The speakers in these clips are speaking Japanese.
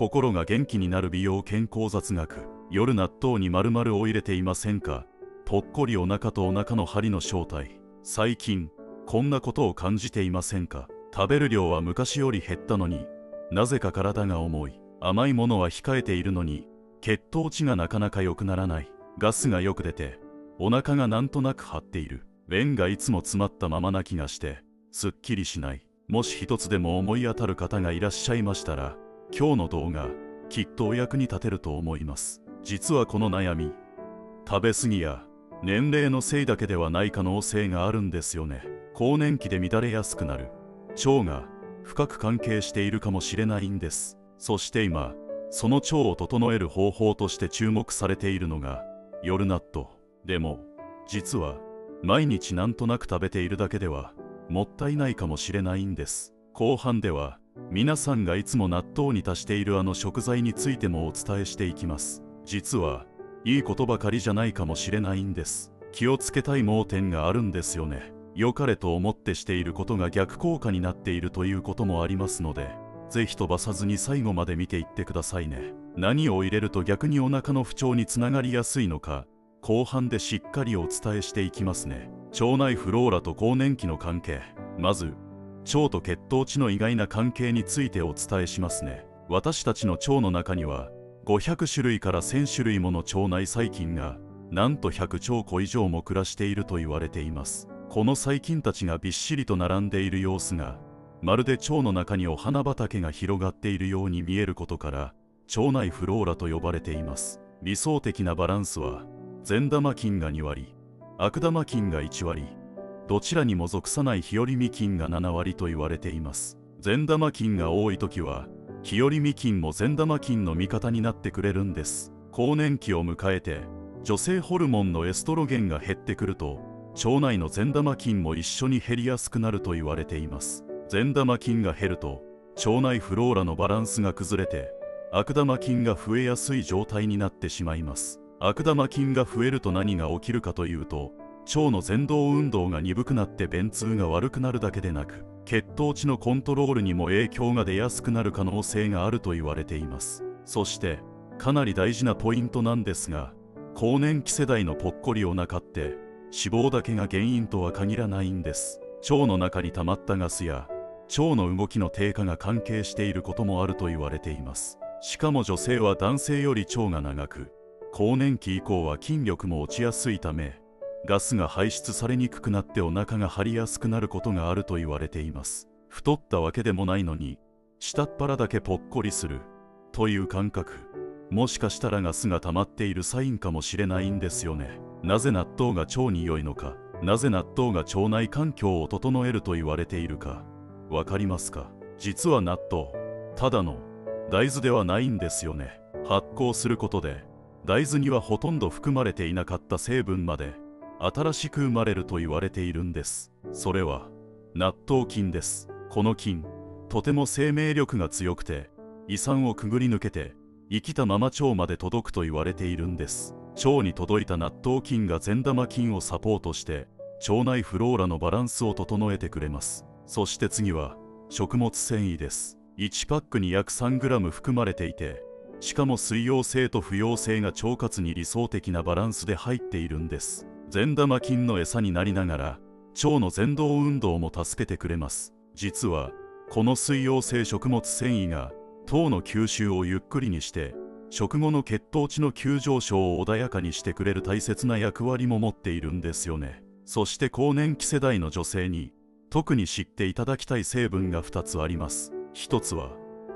心が元気になる美容健康雑学。夜納豆に〇〇を入れていませんか？ぽっこりお腹とお腹の張りの正体。最近こんなことを感じていませんか？食べる量は昔より減ったのになぜか体が重い。甘いものは控えているのに血糖値がなかなか良くならない。ガスがよく出てお腹がなんとなく張っている。便がいつも詰まったままな気がしてすっきりしない。もし一つでも思い当たる方がいらっしゃいましたら、今日の動画きっとお役に立てると思います。実はこの悩み、食べ過ぎや年齢のせいだけではない可能性があるんですよね。更年期で乱れやすくなる腸が深く関係しているかもしれないんです。そして今その腸を整える方法として注目されているのが夜納豆。でも実は毎日なんとなく食べているだけではもったいないかもしれないんです。後半では皆さんがいつも納豆に足しているあの食材についてもお伝えしていきます。実はいいことばかりじゃないかもしれないんです。気をつけたい盲点があるんですよね。良かれと思ってしていることが逆効果になっているということもありますので、ぜひ飛ばさずに最後まで見ていってくださいね。何を入れると逆にお腹の不調につながりやすいのか、後半でしっかりお伝えしていきますね。腸内フローラと更年期の関係。まず腸と血糖値の意外な関係についてお伝えしますね。私たちの腸の中には500種類から1000種類もの腸内細菌がなんと100兆個以上も暮らしていると言われています。この細菌たちがびっしりと並んでいる様子がまるで腸の中にお花畑が広がっているように見えることから腸内フローラと呼ばれています。理想的なバランスは善玉菌が2割、悪玉菌が1割、どちらにも属さない日和見菌が7割と言われています。善玉菌が多い時は日和見菌も善玉菌の味方になってくれるんです。更年期を迎えて女性ホルモンのエストロゲンが減ってくると腸内の善玉菌も一緒に減りやすくなると言われています。善玉菌が減ると腸内フローラのバランスが崩れて悪玉菌が増えやすい状態になってしまいます。悪玉菌が増えると何が起きるかというと、腸の蠕動運動が鈍くなって便通が悪くなるだけでなく血糖値のコントロールにも影響が出やすくなる可能性があると言われています。そしてかなり大事なポイントなんですが、更年期世代のぽっこりお腹って脂肪だけが原因とは限らないんです。腸の中に溜まったガスや腸の動きの低下が関係していることもあると言われています。しかも女性は男性より腸が長く、更年期以降は筋力も落ちやすいためガスが排出されにくくなってお腹が張りやすくなることがあると言われています。太ったわけでもないのに下っ腹だけぽっこりするという感覚、もしかしたらガスが溜まっているサインかもしれないんですよね。なぜ納豆が腸に良いのか、なぜ納豆が腸内環境を整えると言われているかわかりますか？実は納豆ただの大豆ではないんですよね。発酵することで大豆にはほとんど含まれていなかった成分まで新しく生まれると言われているんです。それは納豆菌です。この菌とても生命力が強くて胃酸をくぐり抜けて生きたまま腸まで届くと言われているんです。腸に届いた納豆菌が善玉菌をサポートして腸内フローラのバランスを整えてくれます。そして次は食物繊維です。1パックに約 3g 含まれていて、しかも水溶性と不溶性が腸活に理想的なバランスで入っているんです。善玉菌の餌になりながら腸の蠕動運動も助けてくれます。実はこの水溶性食物繊維が糖の吸収をゆっくりにして食後の血糖値の急上昇を穏やかにしてくれる大切な役割も持っているんですよね。そして更年期世代の女性に特に知っていただきたい成分が2つあります。1つは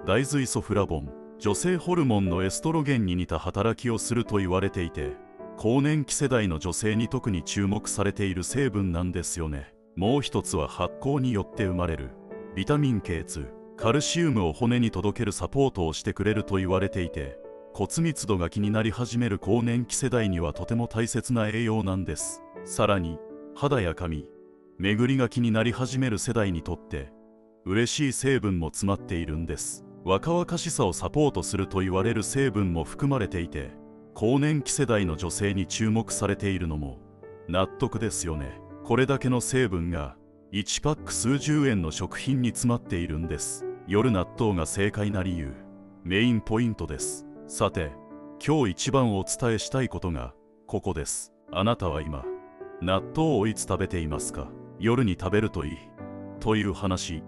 大豆イソフラボン。女性ホルモンのエストロゲンに似た働きをすると言われていて、更年期世代の女性に特に注目されている成分なんですよね。もう一つは発酵によって生まれるビタミン K2、カルシウムを骨に届けるサポートをしてくれると言われていて、骨密度が気になり始める更年期世代にはとても大切な栄養なんです。さらに肌や髪、巡りが気になり始める世代にとって嬉しい成分も詰まっているんです。若々しさをサポートすると言われる成分も含まれていて、更年期世代の女性に注目されているのも納得ですよね。これだけの成分が1パック数十円の食品に詰まっているんです。夜納豆が正解な理由。メインポイントです。さて、今日一番お伝えしたいことがここです。あなたは今、納豆をいつ食べていますか？夜に食べるといいという話、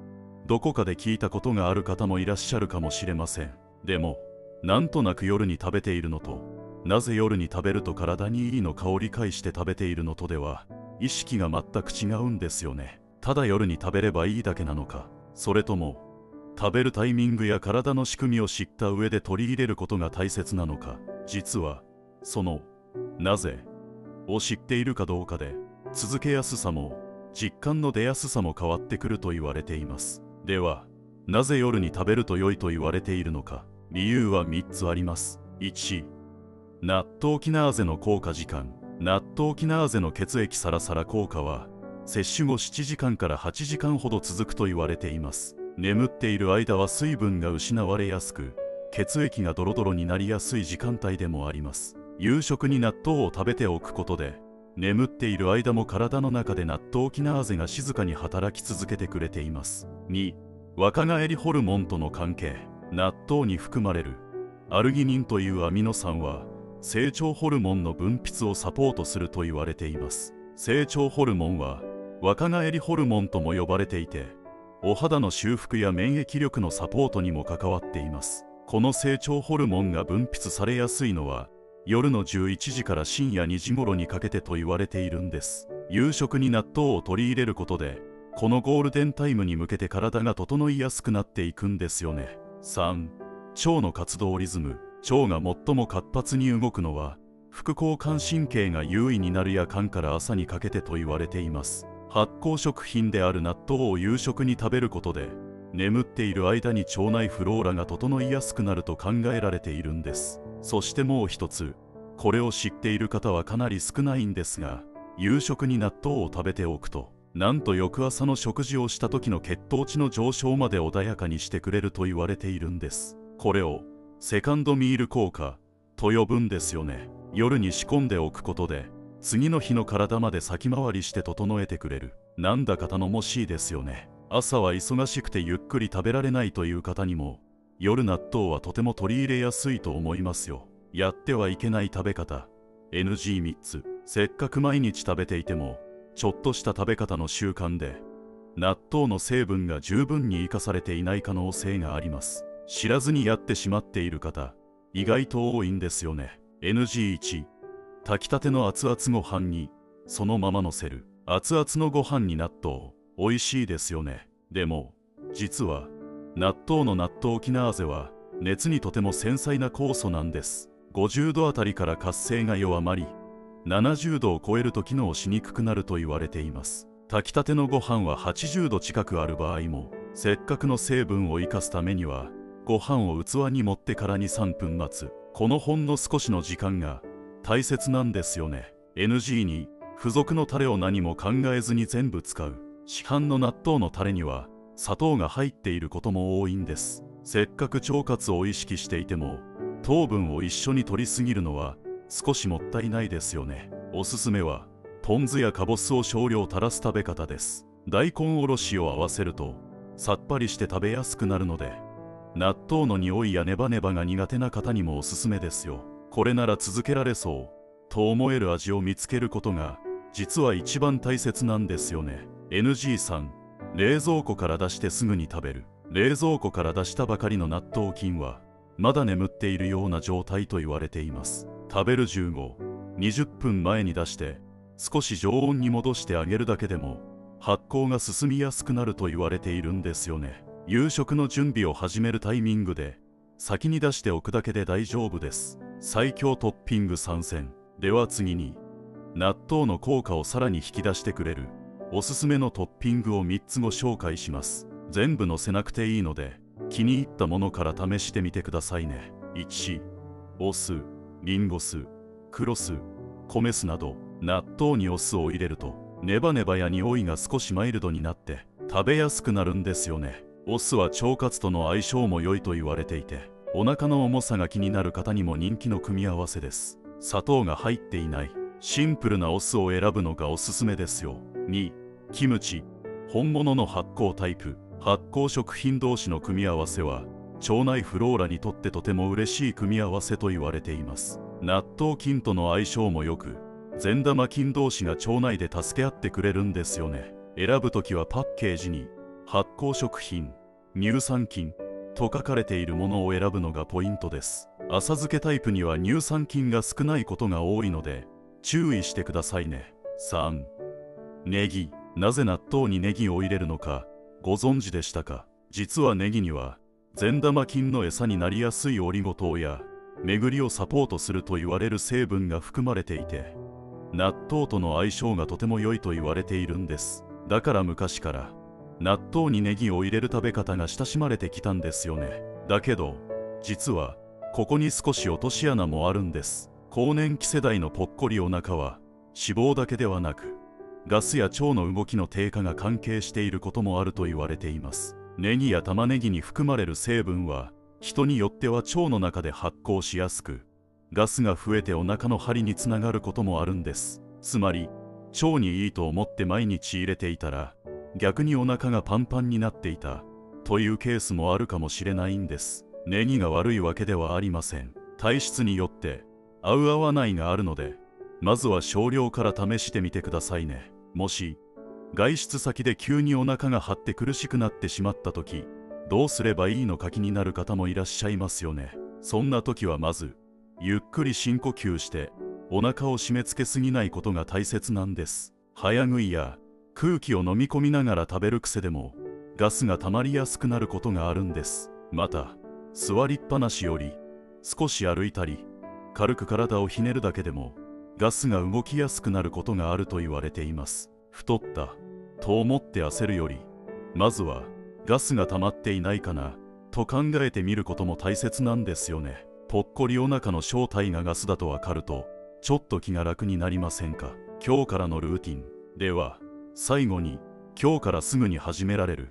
どこかで聞いたことがある方もいらっしゃるかもしれません。でも、なんとなく夜に食べているのと、なぜ夜に食べると体にいいのかを理解して食べているのとでは、意識が全く違うんですよね。ただ夜に食べればいいだけなのか、それとも、食べるタイミングや体の仕組みを知った上で取り入れることが大切なのか。実は、その、なぜを知っているかどうかで、続けやすさも、実感の出やすさも変わってくると言われています。では、なぜ夜に食べると良いと言われているのか。理由は3つあります。1、ナットキナーゼの効果時間。ナットキナーゼの血液サラサラ効果は、摂取後7時間から8時間ほど続くと言われています。眠っている間は水分が失われやすく、血液がドロドロになりやすい時間帯でもあります。夕食に納豆を食べておくことで、眠っている間も体の中でナットキナーゼが静かに働き続けてくれています。2、若返りホルモンとの関係。納豆に含まれるアルギニンというアミノ酸は成長ホルモンの分泌をサポートすると言われています。成長ホルモンは若返りホルモンとも呼ばれていて、お肌の修復や免疫力のサポートにも関わっています。この成長ホルモンが分泌されやすいのは夜の11時から深夜2時頃にかけてと言われているんです。夕食に納豆を取り入れることで、このゴールデンタイムに向けて体が整いやすくなっていくんですよね。3、腸の活動リズム。腸が最も活発に動くのは副交感神経が優位になる夜間から朝にかけてと言われています。発酵食品である納豆を夕食に食べることで、眠っている間に腸内フローラが整いやすくなると考えられているんです。そしてもう一つ、これを知っている方はかなり少ないんですが、夕食に納豆を食べておくと、なんと翌朝の食事をした時の血糖値の上昇まで穏やかにしてくれると言われているんです。これをセカンドミール効果と呼ぶんですよね。夜に仕込んでおくことで、次の日の体まで先回りして整えてくれる。なんだか頼もしいですよね。朝は忙しくてゆっくり食べられないという方にも、夜納豆はとても取り入れやすいと思いますよ。やってはいけない食べ方 NG3 つ。せっかく毎日食べていても、ちょっとした食べ方の習慣で納豆の成分が十分に生かされていない可能性があります。知らずにやってしまっている方、意外と多いんですよね。NG1、炊きたての熱々ご飯にそのまま乗せる。熱々のご飯に納豆、美味しいですよね。でも実は納豆のナットキナーゼは熱にとても繊細な酵素なんです。50度あたりから活性が弱まり、70度を超えると機能しにくくなると言われています。炊きたてのご飯は80度近くある場合も、せっかくの成分を生かすためにはご飯を器に盛ってから2、3分待つ、このほんの少しの時間が大切なんですよね。 NG に付属のタレを何も考えずに全部使う。市販の納豆のタレには砂糖が入っていることも多いんです。せっかく腸活を意識していても糖分を一緒に摂りすぎるのは少しもったいないですよね。おすすめはポン酢やカボスを少量垂らす食べ方です。大根おろしを合わせるとさっぱりして食べやすくなるので、納豆の匂いやネバネバが苦手な方にもおすすめですよ。これなら続けられそうと思える味を見つけることが実は一番大切なんですよね。 NG3、冷蔵庫から出してすぐに食べる。冷蔵庫から出したばかりの納豆菌はまだ眠っているような状態と言われています。食べる15、20分前に出して少し常温に戻してあげるだけでも発酵が進みやすくなると言われているんですよね。夕食の準備を始めるタイミングで先に出しておくだけで大丈夫です。最強トッピング参戦。では次に納豆の効果をさらに引き出してくれるおすすめのトッピングを3つご紹介します。全部載せなくていいので気に入ったものから試してみてくださいね。1、お酢、リンゴ酢、黒酢、米酢など。納豆にお酢を入れるとネバネバや匂いが少しマイルドになって食べやすくなるんですよね。お酢は腸活との相性も良いと言われていて、お腹の重さが気になる方にも人気の組み合わせです。砂糖が入っていないシンプルなお酢を選ぶのがおすすめですよ。2、キムチ。本物の発酵タイプ。発酵食品同士の組み合わせは腸内フローラにとってとても嬉しい組み合わせと言われています。納豆菌との相性も良く、善玉菌同士が腸内で助け合ってくれるんですよね。選ぶときはパッケージに発酵食品、乳酸菌と書かれているものを選ぶのがポイントです。浅漬けタイプには乳酸菌が少ないことが多いので注意してくださいね。3、ネギ。なぜ納豆にネギを入れるのかご存知でしたか？実はネギには善玉菌の餌になりやすいオリゴ糖や巡りをサポートすると言われる成分が含まれていて、納豆との相性がとても良いと言われているんです。だから昔から納豆にネギを入れる食べ方が親しまれてきたんですよね。だけど実はここに少し落とし穴もあるんです。更年期世代のぽっこりお腹は脂肪だけではなくガスや腸の動きの低下が関係していることもあると言われています。ネギや玉ねぎに含まれる成分は人によっては腸の中で発酵しやすく、ガスが増えてお腹の張りにつながることもあるんです。つまり腸にいいと思って毎日入れていたら逆にお腹がパンパンになっていたというケースもあるかもしれないんです。ネギが悪いわけではありません。体質によって合う合わないがあるので、まずは少量から試してみてくださいね。もし外出先で急にお腹が張って苦しくなってしまった時、どうすればいいのか気になる方もいらっしゃいますよね。そんな時はまずゆっくり深呼吸してお腹を締め付けすぎないことが大切なんです。早食いや空気を飲み込みながら食べる癖でもガスが溜まりやすくなることがあるんです。また座りっぱなしより少し歩いたり軽く体をひねるだけでもガスが動きやすくなることがあると言われています。太ったと思って焦るより、まずはガスが溜まっていないかなと考えてみることも大切なんですよね。ぽっこりお腹の正体がガスだとわかるとちょっと気が楽になりませんか？今日からのルーティンでは最後に今日からすぐに始められる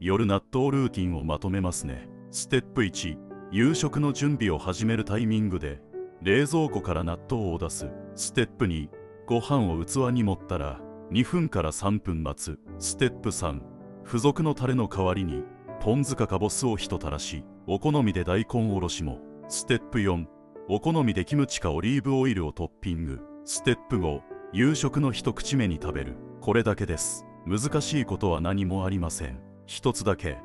夜納豆ルーティンをまとめますね。ステップ1、夕食の準備を始めるタイミングで冷蔵庫から納豆を出す。ステップ2、ご飯を器に盛ったら2分から3分待つ。ステップ3、付属のタレの代わりにポン酢かかぼすをひとたらし、お好みで大根おろしも。ステップ4、お好みでキムチかオリーブオイルをトッピング。ステップ5、夕食の一口目に食べる。これだけです。難しいことは何もありません。一つだけ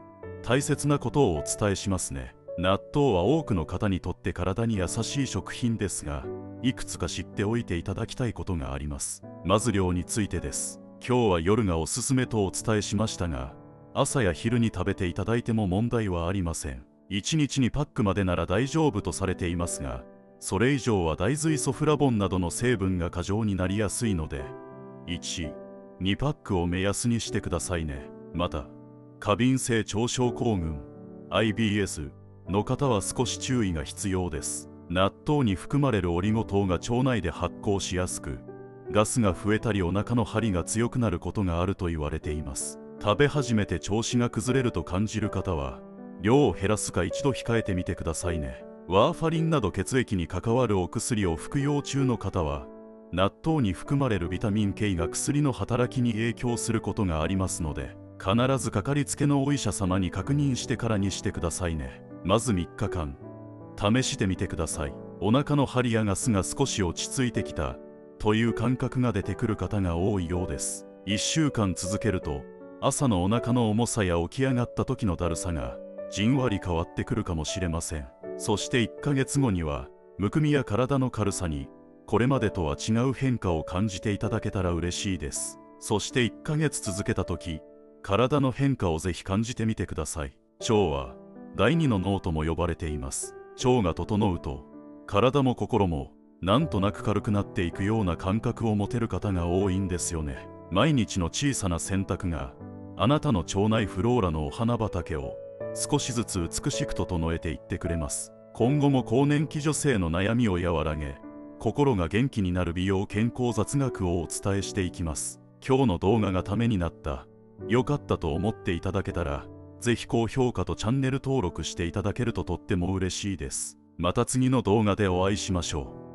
大切なことをお伝えしますね。納豆は多くの方にとって体に優しい食品ですが、いくつか知っておいていただきたいことがあります。まず量についてです。今日は夜がおすすめとお伝えしましたが、朝や昼に食べていただいても問題はありません。1日にパックまでなら大丈夫とされていますが、それ以上は大豆イソフラボンなどの成分が過剰になりやすいので、1、2パックを目安にしてくださいね。また、過敏性腸症候群 IBS の方は少し注意が必要です。納豆に含まれるオリゴ糖が腸内で発酵しやすく、ガスが増えたりお腹の張りが強くなることがあると言われています。食べ始めて調子が崩れると感じる方は、量を減らすか一度控えてみてくださいね。ワーファリンなど血液に関わるお薬を服用中の方は、納豆に含まれるビタミン K が薬の働きに影響することがありますので、必ずかかりつけのお医者様に確認してからにしてくださいね。まず3日間試してみてください。お腹の張りやガスが少し落ち着いてきたという感覚が出てくる方が多いようです。1週間続けると朝のお腹の重さや起き上がった時のだるさがじんわり変わってくるかもしれません。そして1ヶ月後にはむくみや体の軽さにこれまでとは違う変化を感じていただけたら嬉しいです。そして1ヶ月続けた時、体の変化をぜひ感じてみてください。腸は第二の脳とも呼ばれています。腸が整うと体も心もなんとなく軽くなっていくような感覚を持てる方が多いんですよね。毎日の小さな選択があなたの腸内フローラのお花畑を少しずつ美しく整えていってくれます。今後も更年期女性の悩みを和らげ、心が元気になる美容健康雑学をお伝えしていきます。今日の動画がためになった、良かったと思っていただけたら、ぜひ高評価とチャンネル登録していただけるととっても嬉しいです。また次の動画でお会いしましょう。